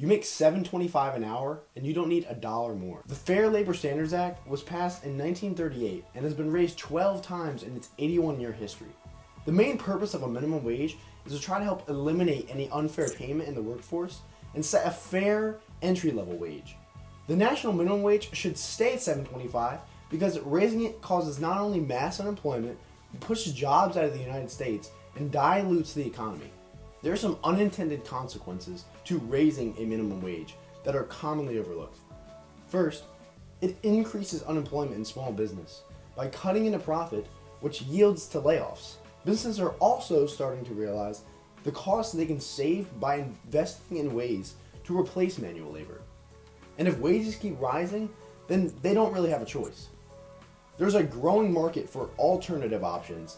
You make $7.25 an hour and you don't need a dollar more. The Fair Labor Standards Act was passed in 1938 and has been raised 12 times in its 81-year history. The main purpose of a minimum wage is to try to help eliminate any unfair payment in the workforce and set a fair entry-level wage. The national minimum wage should stay at $7.25 because raising it causes not only mass unemployment, but pushes jobs out of the United States and dilutes the economy. There are some unintended consequences to raising a minimum wage that are commonly overlooked. First, it increases unemployment in small business by cutting into profit, which yields to layoffs. Businesses are also starting to realize the cost they can save by investing in ways to replace manual labor. And if wages keep rising, then they don't really have a choice. There's a growing market for alternative options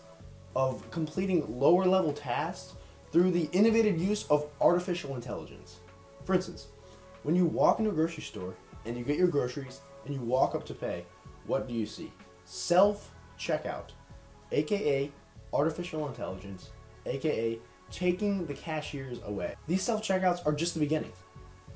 of completing lower level tasks through the innovative use of artificial intelligence. For instance, when you walk into a grocery store and you get your groceries and you walk up to pay, what do you see? Self-checkout, aka artificial intelligence, aka taking the cashiers away. These self-checkouts are just the beginning.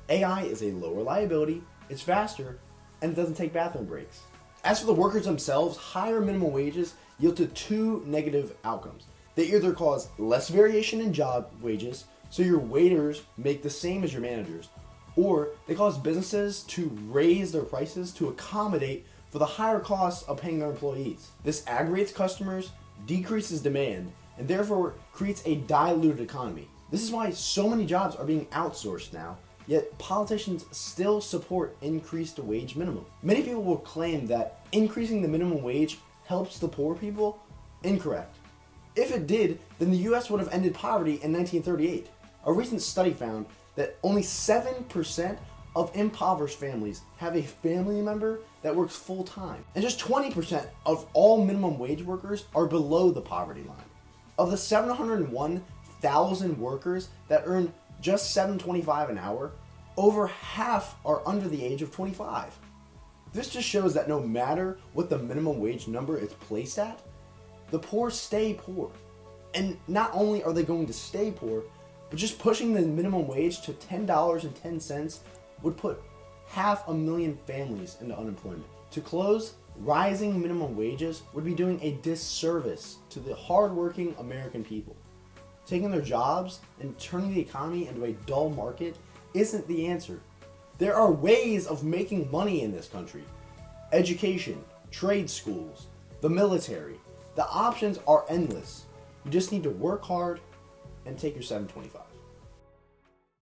AI is a lower liability, it's faster, and it doesn't take bathroom breaks. As for the workers themselves, higher minimum wages yield to two negative outcomes. They either cause less variation in job wages, so your waiters make the same as your managers, or they cause businesses to raise their prices to accommodate for the higher costs of paying their employees. This aggravates customers, decreases demand, and therefore creates a diluted economy. This is why so many jobs are being outsourced now, yet politicians still support increased wage minimum. Many people will claim that increasing the minimum wage helps the poor people. Incorrect. If it did, then the US would have ended poverty in 1938. A recent study found that only 7% of impoverished families have a family member that works full-time. And just 20% of all minimum wage workers are below the poverty line. Of the 701,000 workers that earn just $7.25 an hour, over half are under the age of 25. This just shows that no matter what the minimum wage number is placed at, the poor stay poor. And not only are they going to stay poor, but just pushing the minimum wage to $10.10 would put 500,000 families into unemployment. To close, rising minimum wages would be doing a disservice to the hardworking American people. Taking their jobs and turning the economy into a dull market isn't the answer. There are ways of making money in this country. Education, trade schools, the military. The options are endless. You just need to work hard and take your $7.25.